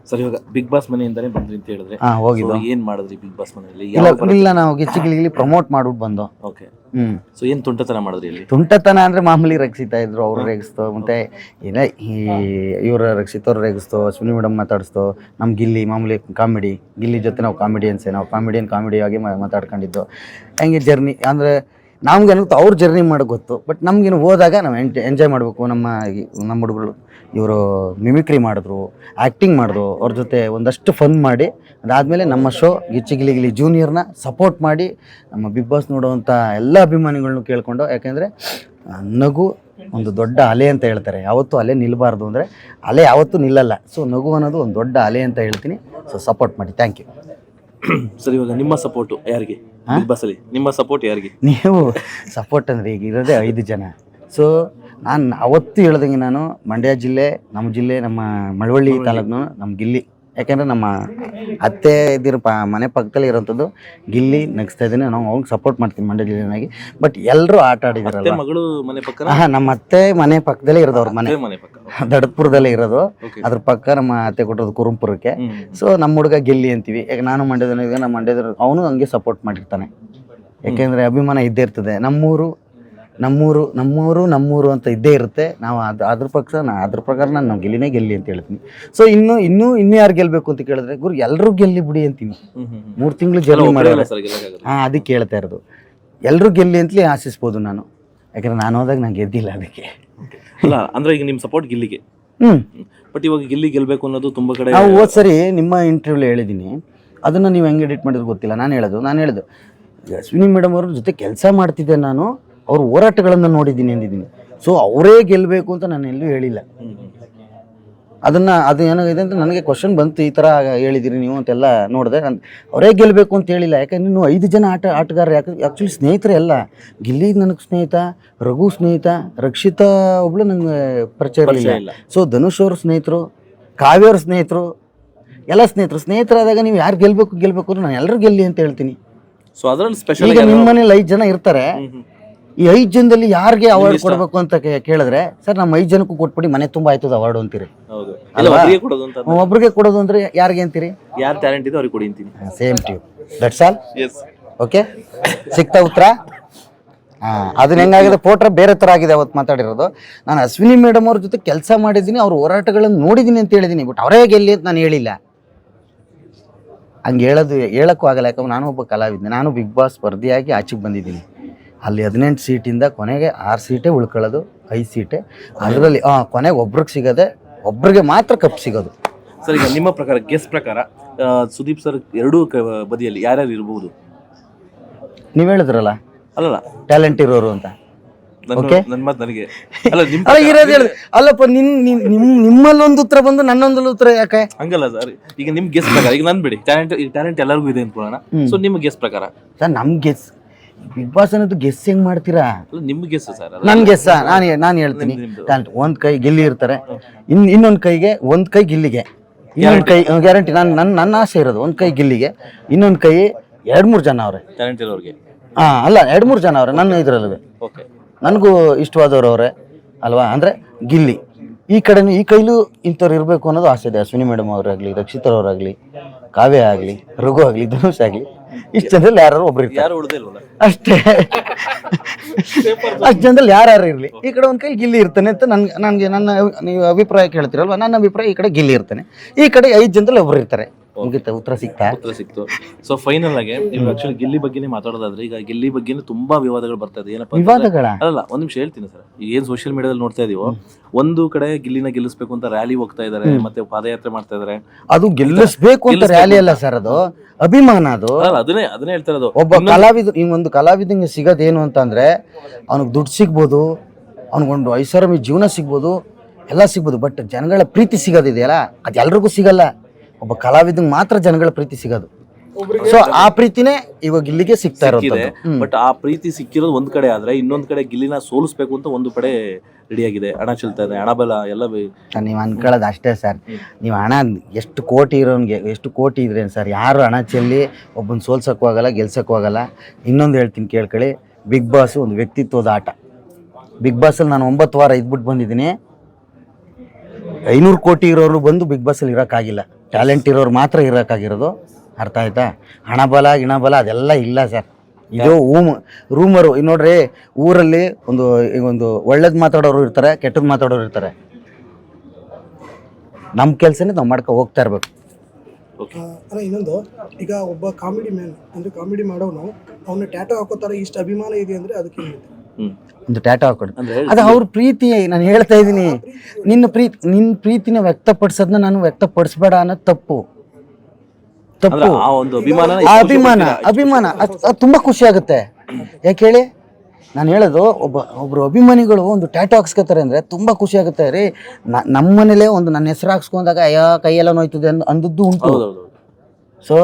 Sir ಇವಾಗ big boss ಮನೆಯಿಂದಾನೆ ಬಂದ್ರಿ ಅಂತ ಹೇಳಿದ್ರೆ ಹೋಗಿದ್ದು. ಏನ್ ಮಾಡಿದ್ರಿ ಬಿಗ್ ಬಾಸ್ ಮನೆಯಲ್ಲಿ? ಇಲ್ಲ ನಾವು ಗಿಚ್ಚಿಗಿಲಿ ಪ್ರಮೋಟ್ ಮಾಡ್ಬಿಟ್ಟು ಬಂದು. ಓಕೆ. ಸೊ ಏನ್ ತುಂಟತನ ಮಾಡಿದ್ರಿ ಇಲ್ಲಿ? ತುಂಟತನ ಅಂದ್ರೆ ಮಾಮೂಲಿ ರೇಗಿಸ್ತಾ ಇದ್ರು, ಅವ್ರು ರೇಗಿಸ್ತೋ, ಮತ್ತೆ ಏನೇ ಇವ್ರ ರಕ್ಷಿತವ್ರು ರೇಗಿಸ್ತೋ, ಅಶ್ವಿನಿ ಮೇಡಮ್ ಮಾತಾಡಿಸ್ತೋ, ನಮ್ ಗಿಲ್ಲಿ ಮಾಮೂಲಿ ಕಾಮಿಡಿ, ಗಿಲ್ಲಿ ಜೊತೆ ನಾವು ಕಾಮಿಡಿಯಾಗಿ ಮಾತಾಡ್ಕೊಂಡಿದ್ದು. ಹೆಂಗೆ ಜರ್ನಿ ಅಂದರೆ ನಮ್ಗೇನು ಅವ್ರ ಜರ್ನಿ ಮಾಡೋಕೆ ಗೊತ್ತು, ಬಟ್ ನಮಗೇನು ಹೋದಾಗ ನಾವು ಎಂಜಾಯ್ ಮಾಡಬೇಕು. ನಮ್ಮ ಹುಡುಗರು ಇವರು ಮಿಮಿಕ್ರಿ ಮಾಡಿದ್ರು, ಆ್ಯಕ್ಟಿಂಗ್ ಮಾಡಿದ್ರು, ಅವ್ರ ಜೊತೆ ಒಂದಷ್ಟು ಫನ್ ಮಾಡಿ ಅದಾದಮೇಲೆ ನಮ್ಮ ಶೋ ಗಿಚ್ಚಿಗಿಲಿಗಿಲಿ ಜೂನಿಯರ್ನ ಸಪೋರ್ಟ್ ಮಾಡಿ ನಮ್ಮ ಬಿಗ್ ಬಾಸ್ ನೋಡುವಂಥ ಎಲ್ಲ ಅಭಿಮಾನಿಗಳನ್ನೂ ಕೇಳಿಕೊಂಡು, ಯಾಕೆಂದರೆ ನಗು ಒಂದು ದೊಡ್ಡ ಅಲೆ ಅಂತ ಹೇಳ್ತಾರೆ. ಯಾವತ್ತೂ ಅಲೆ ನಿಲ್ಲಬಾರ್ದು, ಅಂದರೆ ಅಲೆ ಯಾವತ್ತೂ ನಿಲ್ಲಲ್ಲ. ಸೊ ನಗು ಅನ್ನೋದು ಒಂದು ದೊಡ್ಡ ಅಲೆ ಅಂತ ಹೇಳ್ತೀನಿ. ಸೊ ಸಪೋರ್ಟ್ ಮಾಡಿ, ಥ್ಯಾಂಕ್ ಯು. ಸರ್ ಇವಾಗ ನಿಮ್ಮ ಸಪೋರ್ಟು ಯಾರಿಗೆ ಬಿಗ್ ಬಾಸ್ ಅಲ್ಲಿ? ನಿಮ್ಮ ಸಪೋರ್ಟ್ ಯಾರಿಗೆ? ನೀವು ಸಪೋರ್ಟ್ ಅಂದರೆ ಈಗ ಇರೋದೇ 5 ಜನ. ಸೊ ನಾನು ಅವತ್ತು ಹೇಳ್ದಂಗೆ ನಾನು ಮಂಡ್ಯ ಜಿಲ್ಲೆ, ನಮ್ಮ ಮಳವಳ್ಳಿ ತಾಲೂಕು ನಮ್ಮ ಗಿಲ್ಲಿ, ಯಾಕೆಂದರೆ ನಮ್ಮ ಅತ್ತೆ ಇದ್ದಿರೋ ಮನೆ ಪಕ್ಕದಲ್ಲಿ ಇರೋಂಥದ್ದು ಗಿಲ್ಲಿ ನಗಿಸ್ತಾ ಇದ್ದೀನಿ. ನಾವು ಅವ್ನಿಗೆ ಸಪೋರ್ಟ್ ಮಾಡ್ತೀನಿ ಮಂಡ್ಯ ಜಿಲ್ಲೆನಾಗಿ. ಬಟ್ ಎಲ್ಲರೂ ಆಟ ಆಡಿದಾರಲ್ಲ. ಮಗಳು ಮನೆ ಪಕ್ಕ? ನಮ್ಮ ಅತ್ತೆ ಮನೆ ಪಕ್ಕದಲ್ಲೇ ಇರೋದು, ಅವ್ರ ಮನೆ ದಡಪುರದಲ್ಲೇ ಇರೋದು. ಅದ್ರ ಪಕ್ಕ ನಮ್ಮ ಅತ್ತೆ ಕೊಟ್ಟಿರೋದು ಕುರುಂಪುರಕ್ಕೆ. ಸೊ ನಮ್ಮ ಹುಡುಗ ಗಿಲ್ಲಿ ಅಂತೀವಿ. ಯಾಕೆ ನಾನು ಮಂಡ್ಯದವನಿಗೆ, ನಮ್ಮ ಮಂಡ್ಯದ ಅವನು ಹಂಗೆ ಸಪೋರ್ಟ್ ಮಾಡಿರ್ತಾನೆ. ಯಾಕೆಂದರೆ ಅಭಿಮಾನ ಇದ್ದೇ ಇರ್ತದೆ. ನಮ್ಮೂರು ಅಂತ ಇದ್ದೇ ಇರುತ್ತೆ. ನಾವು ಅದ್ರ ಪ್ರಕಾರ ನಾನು ಗೆಲ್ಲಿ ಅಂತ ಹೇಳ್ತೀನಿ. ಸೊ ಇನ್ನೂ ಯಾರು ಗೆಲ್ಲಬೇಕು ಅಂತ ಕೇಳಿದ್ರೆ ಗುರು ಎಲ್ಲರೂ ಗೆಲ್ಲಿ ಬಿಡಿ ಅಂತೀನಿ. 3 ತಿಂಗಳು ಜರ್ನಿ ಮಾಡಿದ್ರೆ ಅದಕ್ಕೆ ಹೇಳ್ತಾ ಇರೋದು. ಎಲ್ಲರೂ ಗೆಲ್ಲಿ ಅಂತಲೇ ಆಶಿಸ್ಬೋದು ನಾನು. ಯಾಕಂದ್ರೆ ನಾನು ಹೋದಾಗ ನಾನು ಗೆದ್ದಿಲ್ಲ ಅದಕ್ಕೆ. ಅಲ್ಲ ಅಂದ್ರೆ ಈಗ ನಿಮ್ಮ ಸಪೋರ್ಟ್ ಗಿಲ್ಲಿಗೆ. ಬಟ್ ಇವಾಗ ಗಿಲ್ಲಿ ಗೆಲ್ಲಬೇಕು ಅನ್ನೋದು ತುಂಬ ಕಡೆ. ನಾವು ಹೋದ್ ಸರಿ ನಿಮ್ಮ ಇಂಟರ್ವ್ಯೂಲಿ ಹೇಳಿದ್ದೀನಿ, ಅದನ್ನು ನೀವು ಹೆಂಗೆ ಎಡಿಟ್ ಮಾಡಿದ್ರು ಗೊತ್ತಿಲ್ಲ. ನಾನು ಹೇಳೋದು ಅಶ್ವಿನಿ ಮೇಡಮ್ ಅವ್ರ ಜೊತೆ ಕೆಲಸ ಮಾಡ್ತಿದ್ದೆ ನಾನು, ಅವ್ರ ಹೋರಾಟಗಳನ್ನು ನೋಡಿದ್ದೀನಿ ಅಂದಿದ್ದೀನಿ. ಸೊ ಅವರೇ ಗೆಲ್ಲಬೇಕು ಅಂತ ನಾನು ಎಲ್ಲೂ ಹೇಳಿಲ್ಲ. ಅದು ಏನಾಗಿದೆ ಅಂತ ನನಗೆ ಕ್ವಶನ್ ಬಂತು, ಈ ಥರ ಹೇಳಿದಿರಿ ನೀವು ಅಂತೆಲ್ಲ ನೋಡಿದೆ. ಅವರೇ ಗೆಲ್ಲಬೇಕು ಅಂತ ಹೇಳಿಲ್ಲ. ಯಾಕಂದ್ರೆ ನೀವು 5 ಜನ ಆಟಗಾರರು. ಆ್ಯಕ್ಚುಲಿ ಸ್ನೇಹಿತರೆ ಎಲ್ಲ. ಗಿಲ್ಲಿ ನನಗೆ ಸ್ನೇಹಿತ, ರಘು ಸ್ನೇಹಿತ, ರಕ್ಷಿತಾ ಒಬ್ಳು ನಂಗೆ ಪರಿಚಯ ಇರಲಿಲ್ಲ. ಸೊ ಧನುಷ್ ಅವ್ರ ಸ್ನೇಹಿತರು, ಕಾವ್ಯ ಅವ್ರ ಸ್ನೇಹಿತರು, ಎಲ್ಲ ಸ್ನೇಹಿತರಾದಾಗ ನೀವು ಯಾರು ಗೆಲ್ಲಬೇಕು ಅಂದ್ರೆ ನಾನು ಎಲ್ಲರೂ ಗೆಲ್ಲಿ ಅಂತ ಹೇಳ್ತೀನಿ. ಸೊ ಅದರಲ್ಲಿ ಸ್ಪೆಷಲ್ ಈಗ ನಿಮ್ಮ ಮನೇಲಿ 5 ಜನ ಇರ್ತಾರೆ. ಈ 5 ಜನದಲ್ಲಿ ಯಾರಿಗೆ ಅವಾರ್ಡ್ ಕೊಡಬೇಕು ಅಂತ ಕೇಳಿದ್ರೆ, ಸರ್ ನಮ್ಮ 5 ಜನಕ್ಕೂ ಕೊಟ್ಬಿಡಿ, ಮನೆ ತುಂಬಾ ಆಯ್ತದ ಅವಾರ್ಡ್ ಅಂತೀರಿ. ಒಬ್ರಿಗೆ ಕೊಡೋದು ಅಂದ್ರೆ ಯಾರಿಗೆ ಅಂತೀರಿ? ಯಾರು ಟ್ಯಾಲೆಂಟ್ ಇದೆ ಅವ್ರಿಗೆ ಕೊಡಿ ಅಂತೀನಿ. Same too, that's all. Okay, ಸಿಕ್ತಾ ಉತ್ತರ? ಅದನ್ನ ಹೆಂಗಾಗಿದೆ, ಪೋಟ್ರ ಬೇರೆ ಥರ ಆಗಿದೆ ಅವತ್ತು ಮಾತಾಡಿರೋದು. ನಾನು ಅಶ್ವಿನಿ ಮೇಡಮ್ ಅವ್ರ ಜೊತೆ ಕೆಲಸ ಮಾಡಿದ್ದೀನಿ, ಅವ್ರ ಹೋರಾಟಗಳನ್ನು ನೋಡಿದ್ದೀನಿ ಅಂತ ಹೇಳಿದ್ದೀನಿ. ಬಟ್ ಅವರೇ ಗೆಲ್ಲಿ ಅಂತ ನಾನು ಹೇಳಿಲ್ಲ. ಹಂಗೆ ಹೇಳೋಕ್ಕೂ ಆಗಲ್ಲ. ಯಾಕಂದ್ರೆ ನಾನು ಒಬ್ಬ ಕಲಾವಿದ್ದೆ. ನಾನು ಬಿಗ್ ಬಾಸ್ ಸ್ಪರ್ಧಿಯಾಗಿ ಆಚೆಗೆ ಬಂದಿದ್ದೀನಿ. ಅಲ್ಲಿ 18 ಸೀಟಿಂದ ಕೊನೆಗೆ 6 ಸೀಟೇ ಉಳ್ಕೊಳ್ಳೋದು, 5 ಸೀಟೇ. ಅದರಲ್ಲಿ ಕೊನೆಗೆ ಒಬ್ರಿಗೆ ಸಿಗೋದೆ, ಒಬ್ರಿಗೆ ಮಾತ್ರ ಕಪ್ ಸಿಗೋದು. ಸರ್ ಈಗ ನಿಮ್ಮ ಪ್ರಕಾರ, ಗೆಸ್ ಪ್ರಕಾರ ಸುದೀಪ್ ಸರ್ ಎರಡೂ ಬದಿಯಲ್ಲಿ ಯಾರ್ಯಾರು ಇರಬಹುದು? ನೀವು ಹೇಳಿದ್ರಲ್ಲ, ಅಲ್ಲಲ್ಲ ಟ್ಯಾಲೆಂಟ್ ಇರೋರು ಅಂತ. ನನಗೆ ಇರೋದು ಹೇಳಿ ಅಲ್ಲಪ್ಪ. ನಿಮ್ಮಲ್ಲೊಂದು ಉತ್ತರ ಬಂದು ನನ್ನೊಂದು ಉತ್ತರ ಯಾಕೆ? ಹಂಗಲ್ಲ ಸರ್. ಈಗ ನಿಮ್ ಗೆಸ್ ಪ್ರಕಾರ, ಈಗ ನನ್ ಬಿಡಿ, ಟ್ಯಾಲೆಂಟ್ ಎಲ್ಲರಿಗೂ ಇದೆ ಅನ್ಕೊಳ್ಳೋಣ. ಸೊ ನಿಮ್ ಗೆಸ್ ಪ್ರಕಾರ? ಸರ್ ನಮ್ ಗೆಸ್, ಬಿಗ್ ಬಾಸ್ ಅನ್ನೋದು ಗೆಸ್ ಹೆಂಗ್ ಮಾಡ್ತೀರಾ? ನಿಮ್ ಗೆಸ್ ಸರ್. ನನ್ ಗೆಸ್ ನಾನು ಹೇಳ್ತೀನಿ. ಟ್ಯಾಲೆಂಟ್ ಒಂದ್ ಕೈ ಗಿಲ್ಲಿ ಇರ್ತಾರೆ, ಇನ್ನೊಂದ್ ಕೈಗೆ, ಒಂದ್ ಕೈ ಗಿಲ್ಲಿಗೆ, ಇನ್ನೊಂದ್ ಕೈ ಗ್ಯಾರಂಟಿ. ನನ್ನ ಆಸೆ ಇರೋದು ಒಂದ್ ಕೈ ಗಿಲ್ಲಿಗೆ, ಇನ್ನೊಂದ್ ಕೈ 2-3 ಜನ ಅವ್ರೆ ಟ್ಯಾಲೆಂಟ್ ಇರೋರಿಗೆ. ಅಲ್ಲ 2-3 ಜನ ಅವ್ರೆ ನನ್ನ ಇದ್ರಲ್ವೇ. ನನಗೂ ಇಷ್ಟವಾದವ್ರು ಅವ್ರೆ ಅಲ್ವಾ. ಅಂದ್ರೆ ಗಿಲ್ಲಿ ಈ ಕಡೆನೂ, ಈ ಕೈಲೂ ಇಂಥವ್ರು ಇರಬೇಕು ಅನ್ನೋದು ಆಸೆ ಇದೆ. ಅಶ್ವಿನಿ ಮೇಡಮ್ ಅವರಾಗಲಿ, ರಕ್ಷಿತಾ ಅವರಾಗಲಿ, ಕಾವ್ಯ ಆಗಲಿ, ರಘು ಆಗಲಿ, ಧನುಷ್ ಆಗಲಿ, ಇಷ್ಟು ಜನದಲ್ಲಿ ಯಾರು ಒಬ್ರು ಇರ್ತಾರೆ ಅಷ್ಟೇ. ಅಷ್ಟು ಜನದಲ್ಲಿ ಯಾರು ಇರಲಿ, ಈ ಕಡೆ ಒಂದು ಕೈ ಗಿಲ್ಲಿ ಇರ್ತಾನೆ ಅಂತ ನನಗೆ ನೀವು ಅಭಿಪ್ರಾಯ ಕೇಳ್ತೀರಲ್ವ, ನನ್ನ ಅಭಿಪ್ರಾಯ ಈ ಕಡೆ ಗಿಲ್ಲಿ ಇರ್ತಾನೆ, ಈ ಕಡೆ 5 ಜನದಲ್ಲಿ ಒಬ್ರು ಇರ್ತಾರೆ. ಮುಗಿತ, ಉತ್ತರ ಸಿಕ್ತು. ಸೊ ಫೈನಲ್ ಆಗಿ ನೀವು ಆಕ್ಚುಲಿ ಗಿಲ್ಲಿ ಬಗ್ಗೆನೇ ಮಾತಾಡೋದಾದ್ರೆ, ಈಗ ಗಿಲ್ಲಿ ಬಗ್ಗೆನೇ ತುಂಬಾ ವಿವಾದಗಳು ಬರ್ತಾ ಇದೆ. ಏನಪ್ಪ ವಿವಾದಗಳ? ಅಲ್ಲ, ಒಂದ್ ನಿಮಿಷ ಹೇಳ್ತೀನಿ ಸರ್. ಈಗ ಏನ್ ಸೋಷಿಯಲ್ ಮೀಡಿಯಾದಲ್ಲಿ ನೋಡ್ತಾ ಇದೀವೋ, ಒಂದು ಕಡೆ ಗಿಲ್ಲಿನ ಗೆಲ್ಲಿಸ್ಬೇಕು ಅಂತ ರ್ಯಾಲಿ ಹೋಗ್ತಾ ಇದಾರೆ, ಮತ್ತೆ ಪಾದಯಾತ್ರೆ ಮಾಡ್ತಾ ಇದಾರೆ. ಅದು ಗೆಲ್ಲಿಸ್ಬೇಕು ಅಂತ ರ್ಯಾಲಿ ಅಲ್ಲ ಸರ್, ಅದು ಅಭಿಮಾನ. ಅದು ಅದನ್ನೇ ಹೇಳ್ತಾ ಇರೋದು. ಒಬ್ಬ ಕಲಾವಿದ, ಒಂದು ಕಲಾವಿದಂಗೆ ಸಿಗೋದೇನು ಅಂತಂದ್ರೆ, ಅವನಿಗೆ ದುಡ್ಡು ಸಿಗ್ಬೋದು, ಅವನಿಗೊಂದು ಐಷಾರಾಮಿ ಜೀವನ ಸಿಗ್ಬೋದು, ಎಲ್ಲ ಸಿಗ್ಬೋದು. ಬಟ್ ಜನಗಳ ಪ್ರೀತಿ ಸಿಗೋದಿದೆಯಲ್ಲ, ಅದು ಎಲ್ರಿಗೂ ಸಿಗಲ್ಲ. ಒಬ್ಬ ಕಲಾವಿದಂಗೆ ಮಾತ್ರ ಜನಗಳ ಪ್ರೀತಿ ಸಿಗೋದು. ಸೊ ಆ ಪ್ರೀತಿನೇ ಇವಾಗ ಗಿಲ್ಲಿಗೆ ಸಿಗ್ತಾ ಇರೋದು. ಬಟ್ ಆ ಪ್ರೀತಿ ಸಿಕ್ಕಿರೋದು ಒಂದ್ ಕಡೆ ಆದ್ರೆ, ಇನ್ನೊಂದ್ ಕಡೆ ಗಿಲ್ಲಿನ ಸೋಲಿಸ್ಬೇಕು ಅಂತ ಒಂದು ಕಡೆ ರೆಡಿ ಆಗಿದೆ. ಹಣ ಚೆಲ್ತಾ ಇದೆ, ಹಣ ಬಲ ಎಲ್ಲ. ನೀವು ಅನ್ಕೊಳ್ಳೋದು ಅಷ್ಟೇ ಸರ್. ನೀವು ಹಣ ಎಷ್ಟು ಕೋಟಿ ಇರೋನ್ಗೆ, ಎಷ್ಟು ಕೋಟಿ ಇದ್ರೇನು ಸರ್, ಯಾರು ಹಣ ಚೆಲ್ಲಿ ಒಬ್ಬನ ಸೋಲ್ಸಕ್ಕೂ ಆಗಲ್ಲ, ಗೆಲ್ಸಕ್ಕೂ ಆಗಲ್ಲ. ಇನ್ನೊಂದು ಹೇಳ್ತೀನಿ ಕೇಳ್ಕೊಳ್ಳಿ, ಬಿಗ್ ಬಾಸ್ ಒಂದು ವ್ಯಕ್ತಿತ್ವದ ಆಟ. ಬಿಗ್ ಬಾಸಲ್ಲಿ ನಾನು 9 ವಾರ ಇದ್ಬಿಟ್ಟು ಬಂದಿದ್ದೀನಿ. 500 ಕೋಟಿ ಇರೋರು ಬಂದು ಬಿಗ್ ಬಾಸಲ್ಲಿ ಇರೋಕ್ಕಾಗಿಲ್ಲ. ಟ್ಯಾಲೆಂಟ್ ಇರೋರು ಮಾತ್ರ ಇರೋಕ್ಕಾಗಿರೋದು. ಅರ್ಥ ಆಯ್ತಾ? ಹಣಬಲ ಗಿಣಬಲ ಅದೆಲ್ಲ ಇಲ್ಲ ಸರ್. ಇದು ರೂಮರು. ಈಗ ನೋಡ್ರಿ, ಊರಲ್ಲಿ ಒಂದು ಒಳ್ಳೇದು ಮಾತಾಡೋರು ಇರ್ತಾರೆ, ಕೆಟ್ಟದ್ದು ಮಾತಾಡೋರು ಇರ್ತಾರೆ. ನಮ್ಮ ಕೆಲಸನೇ ನಾವು ಮಾಡ್ಕೊ ಹೋಗ್ತಾ ಇರ್ಬೇಕು. ಅಲ್ಲ, ಇನ್ನೊಂದು, ಈಗ ಒಬ್ಬ ಕಾಮಿಡಿ ಮ್ಯಾನ್ ಅಂದ್ರೆ ಕಾಮಿಡಿ ಮಾಡೋನು ಅವನ ಟ್ಯಾಟೋ ಹಾಕೋತಾರೆ, ಇಷ್ಟು ಅಭಿಮಾನ ಇದೆ ಅಂದ್ರೆ ಅದಕ್ಕೆ ಒಂದು ಟ್ಯಾಟೋ ಹಾಕೊಡು. ಅದು ಅವ್ರ ಪ್ರೀತಿ. ನಾನು ಹೇಳ್ತಾ ಇದ್ದೀನಿ, ನಿನ್ನ ಪ್ರೀತಿನ ವ್ಯಕ್ತಪಡಿಸೋದನ್ನ ನಾನು ವ್ಯಕ್ತಪಡಿಸ್ಬೇಡ ಅನ್ನೋದು ತಪ್ಪು. ಅಭಿಮಾನ ಅದು ತುಂಬಾ ಖುಷಿ ಆಗುತ್ತೆ. ಯಾಕೆ ಹೇಳಿ? ನಾನು ಹೇಳೋದು, ಒಬ್ರು ಅಭಿಮಾನಿಗಳು ಒಂದು ಟ್ಯಾಟೋ ಹಾಕ್ಸ್ಕೊತಾರೆ ಅಂದರೆ ತುಂಬ ಖುಷಿ ಆಗುತ್ತೆ ರೀ. ನಮ್ಮ ಮನೇಲೇ ನನ್ನ ಹೆಸರು ಹಾಕ್ಸ್ಕೊಂಡಾಗ ಅಯ್ಯೋ ಕೈಯೆಲ್ಲ ನೋಯ್ತದೆ ಅಂದದ್ದು ಉಂಟು. ಸೊ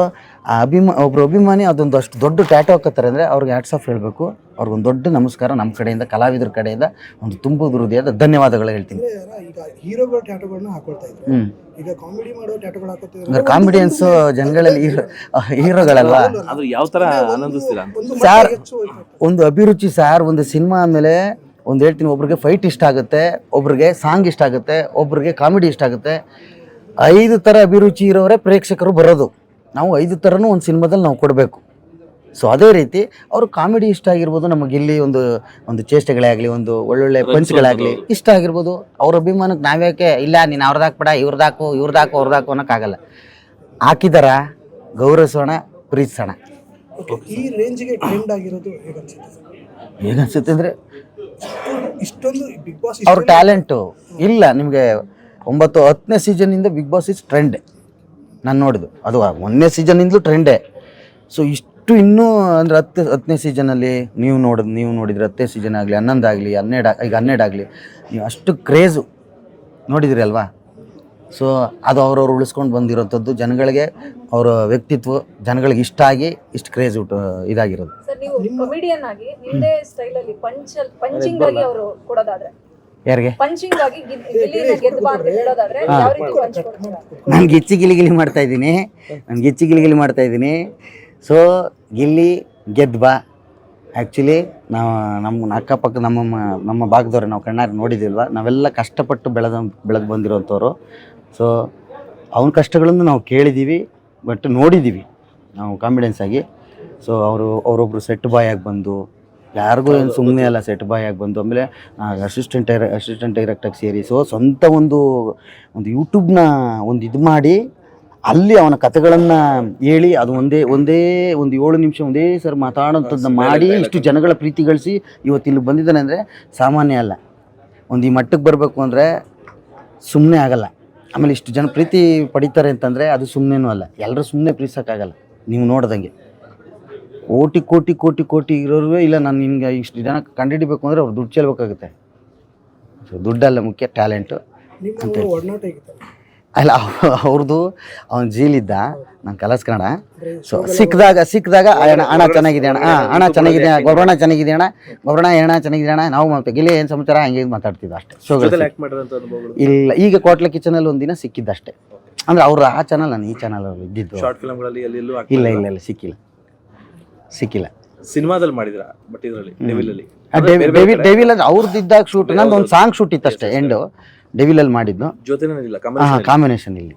ಒಬ್ರು ಅಭಿಮಾನಿ ಅದೊಂದು ಅಷ್ಟು ದೊಡ್ಡ ಟ್ಯಾಟೋ ಹಾಕೋತಾರೆ ಅಂದರೆ ಅವ್ರಿಗೆ ಹ್ಯಾಟ್ಸ್ ಆಫ್ ಹೇಳಬೇಕು. ಅವ್ರಿಗೊಂದು ದೊಡ್ಡ ನಮಸ್ಕಾರ ನಮ್ಮ ಕಡೆಯಿಂದ, ಕಲಾವಿದರ ಕಡೆಯಿಂದ ಒಂದು ತುಂಬ ಹೃದಯದ ಧನ್ಯವಾದಗಳು ಹೇಳ್ತೀನಿ. ಈಗ ಹೀರೋಗಳ ಟ್ಯಾಟೋಗಳನ್ನ ಹಾಕೊಳ್ತಾ ಇದ್ರು, ಈಗ ಕಾಮಿಡಿ ಮಾಡೋ ಟ್ಯಾಟೋಗಳು ಹಾಕೋತಿದ್ರು. ಕಾಮಿಡಿಯನ್ಸ್ ಜನಗಳಲ್ಲಿ ಹೀರೋಗಳಲ್ವಾ? ಯಾವ ತರ ಆನಂದಿಸ್ತೀರಾ? ಸಾರ್, ಒಂದು ಅಭಿರುಚಿ ಸಾರ್. ಒಂದು ಸಿನಿಮಾ ಅಂದಮೇಲೆ ಒಂದು ಹೇಳ್ತೀನಿ, ಒಬ್ರಿಗೆ ಫೈಟ್ ಇಷ್ಟ ಆಗುತ್ತೆ, ಒಬ್ರಿಗೆ ಸಾಂಗ್ ಇಷ್ಟ ಆಗುತ್ತೆ, ಒಬ್ರಿಗೆ ಕಾಮಿಡಿ ಇಷ್ಟ ಆಗುತ್ತೆ. 5 ಥರ ಅಭಿರುಚಿ ಇರೋರೇ ಪ್ರೇಕ್ಷಕರು ಬರೋದು. ನಾವು 5 ಥರನೂ ಒಂದು ಸಿನಿಮಾದಲ್ಲಿ ನಾವು ಕೊಡಬೇಕು. ಸೊ ಅದೇ ರೀತಿ ಅವರು ಕಾಮಿಡಿ ಇಷ್ಟ ಆಗಿರ್ಬೋದು, ನಮಗೆ ಇಲ್ಲಿ ಒಂದು ಚೇಷ್ಟೆಗಳೇ ಆಗಲಿ, ಒಂದು ಒಳ್ಳೊಳ್ಳೆ ಪಂಚ್ಗಳಾಗಲಿ ಇಷ್ಟ ಆಗಿರ್ಬೋದು. ಅವ್ರ ಅಭಿಮಾನಕ್ಕೆ ನಾವ್ಯಾಕೆ ಇಲ್ಲ, ನೀನು ಅವ್ರದ್ದಾಕ್ಬೇಡ, ಇವ್ರದ್ದಾಕು ಅನ್ನೋಕ್ಕಾಗಲ್ಲ. ಹಾಕಿದಾರ ಗೌರವಿಸೋಣ, ಪ್ರೀತಿಸೋಣ. ಈ ರೇಂಜ್ಗೆ ಟ್ರೆಂಡ್ ಆಗಿರೋದು ಹೇಗನ್ಸುತ್ತೆ ಅಂದರೆ, ಇಷ್ಟೊಂದು ಬಿಗ್ ಬಾಸ್ ಅವ್ರ ಟ್ಯಾಲೆಂಟು ಇಲ್ಲ. ನಿಮಗೆ 9-10ನೇ ಸೀಸನ್ನಿಂದ ಬಿಗ್ ಬಾಸ್ ಇಸ್ ಟ್ರೆಂಡ್ ನಾನು ನೋಡಿದ್ದು. ಅದು 1ನೇ ಸೀಸನ್ನಿಂದಲೂ ಟ್ರೆಂಡೇ. ಸೊ ಇಷ್ಟು ಇನ್ನೂ ಅಂದರೆ 10ನೇ ಸೀಸನಲ್ಲಿ ನೀವು ನೋಡಿದ್ರೆ 10ನೇ ಸೀಸನ್ ಆಗಲಿ, 11 ಆಗಲಿ, 12 ಆಗಲಿ, ನೀವು ಅಷ್ಟು ಕ್ರೇಜು ನೋಡಿದಿರಿ ಅಲ್ವಾ? ಸೊ ಅದು ಅವ್ರವ್ರು ಉಳಿಸ್ಕೊಂಡು ಬಂದಿರೋಂಥದ್ದು. ಜನಗಳಿಗೆ ಅವರ ವ್ಯಕ್ತಿತ್ವ ಜನಗಳಿಗೆ ಇಷ್ಟ ಆಗಿ ಇಷ್ಟು ಕ್ರೇಜ್ ಇದಾಗಿರೋದು. ಸರ್, ನೀವು ಕಾಮಿಡಿಯನ್ ಆಗಿ ನಿಮ್ಮದೇ ಸ್ಟೈಲಲ್ಲಿ ಪಂಚಿಂಗ್ ಆಗಿ ಅವರು ಕೊಡೋದಾದ್ರೆ, ಯಾರಿಗೆ ಪಂಚಿಂಗ್ ಆಗಿ ಗಿಲ್ಲಿನ ಗೆದ್ಬಾ ಅಂತ ಹೇಳೋದಾದ್ರೆ ಯಾವ ರೀತಿ ಪಂಚ್ ಕೊಡ್ತೀರಾ? ನಾನು ಗಿಚ್ಚಿ ಗಿಲಿಗಿಲಿ ಮಾಡ್ತಾ ಇದ್ದೀನಿ. ಸೊ ಗಿಲ್ಲಿ ಗೆದ್ದು ಬಾ. ಆ್ಯಕ್ಚುಲಿ ನಮ್ಮ ಅಕ್ಕಪಕ್ಕ ನಮ್ಮ ಭಾಗದವ್ರೆ, ನಾವು ಕಣ್ಣಾರೆ ನೋಡಿದ್ದೀಲ್ವ, ನಾವೆಲ್ಲ ಕಷ್ಟಪಟ್ಟು ಬೆಳೆದು ಬಂದಿರೋಂಥವ್ರು. ಸೊ ಅವನ ಕಷ್ಟಗಳನ್ನು ನಾವು ಕೇಳಿದ್ದೀವಿ, ಬಟ್ ನೋಡಿದ್ದೀವಿ ನಾವು ಕಾನ್ಫಿಡೆನ್ಸ್ ಆಗಿ. ಸೊ ಅವರೊಬ್ಬರು ಸೆಟ್ ಬಾಯ್ ಆಗಿ ಬಂದು, ಯಾರಿಗೂ ಏನು ಸುಮ್ಮನೆ ಅಲ್ಲ, ಸೆಟ್ ಬಾಯ್ ಆಗಿ ಬಂದು, ಆಮೇಲೆ ಅಸಿಸ್ಟೆಂಟ್ ಡೈರೆಕ್ಟಾಗಿ ಸೇರಿ, ಸೊ ಸ್ವಂತ ಒಂದು ಯೂಟ್ಯೂಬ್ನ ಇದು ಮಾಡಿ ಅಲ್ಲಿ ಅವನ ಕಥೆಗಳನ್ನು ಹೇಳಿ, ಅದು ಒಂದೇ ಒಂದು 7 ನಿಮಿಷ ಒಂದೇ ಸರ್ ಮಾತಾಡೋಂಥದ್ದನ್ನ ಮಾಡಿ ಇಷ್ಟು ಜನಗಳ ಪ್ರೀತಿ ಗಳಿಸಿ ಇವತ್ತು ಇಲ್ಲಿ ಬಂದಿದ್ದಾನೆ ಅಂದರೆ ಸಾಮಾನ್ಯ ಅಲ್ಲ. ಈ ಮಟ್ಟಕ್ಕೆ ಬರಬೇಕು ಅಂದರೆ ಸುಮ್ಮನೆ ಆಗಲ್ಲ. ಆಮೇಲೆ ಇಷ್ಟು ಜನ ಪ್ರೀತಿ ಪಡಿತಾರೆ ಅಂತಂದರೆ ಅದು ಸುಮ್ಮನೆನೂ ಅಲ್ಲ. ಎಲ್ಲರೂ ಸುಮ್ಮನೆ ಪ್ರೀತಿಸೋಕ್ಕಾಗಲ್ಲ. ನೀವು ನೋಡ್ದಂಗೆ ಕೋಟಿ ಇರೋರು ಇಲ್ಲ, ನಾನು ನಿಮ್ಗೆ ಇಷ್ಟು ಜನ ಕಂಡುಹಿಡಿಬೇಕು ಅಂದರೆ ಅವ್ರು ದುಡ್ಡು ಚೆಲ್ಬೇಕಾಗುತ್ತೆ. ಸೊ ದುಡ್ಡಲ್ಲ ಮುಖ್ಯ, ಟ್ಯಾಲೆಂಟು ಅಂತ. ಅಲ್ಲ, ಅವ್ರದ್ದು ಅವನು ಜೀಲಿದ್ದ, ನಾನು ಕಲಸ್ ಕನ್ನಡ. ಸೊ ಸಿಕ್ಕಿದಾಗ ಹಣ ಚೆನ್ನಾಗಿದೆ ಹಣ ಚೆನ್ನಾಗಿದೆ, ಗೊಬ್ಬರಣ ಚೆನ್ನಾಗಿದೆ ಹಣ ಚೆನ್ನಾಗಿದೆ ನಾವು ಗಿಲ್ಲಿ ಏನು ಸಮಾಚಾರ ಹಂಗೆ ಮಾತಾಡ್ತಿದ್ದ ಅಷ್ಟೇ. ಶೋಗಳು ಇಲ್ಲ. ಈಗ ಕೋಟ್ಲ ಕಿಚನಲ್ಲಿ ಒಂದಿನ ಸಿಕ್ಕಿದ್ದಷ್ಟೇ. ಅಂದರೆ ಅವ್ರು ಆ ಚಾನಲ್, ನಾನು ಈ ಚಾನಲ್ ಇದ್ದಿದ್ದು. ಇಲ್ಲ ಸಿಕ್ಕಿಲ್ಲ. ಸಿನಿಮಾದಲ್ಲಿ ಮಾಡಿದ್ರ, ಬಟ್ ಇದರಲ್ಲಿ ಡೆವಿಲ್ ಅವ್ರದ್ದು ಇದ್ದಾಗ ಶೂಟ್, ನಂದು ಒಂದು ಸಾಂಗ್ ಶೂಟ್ ಇತ್ತಷ್ಟೇ. ಎಂಡು ಡೆವಿಲಲ್ಲಿ ಮಾಡಿದ್ದು, ಜೊತೆನೇ ಕಾಂಬಿನೇಷನ್ ಇಲ್ಲಿ.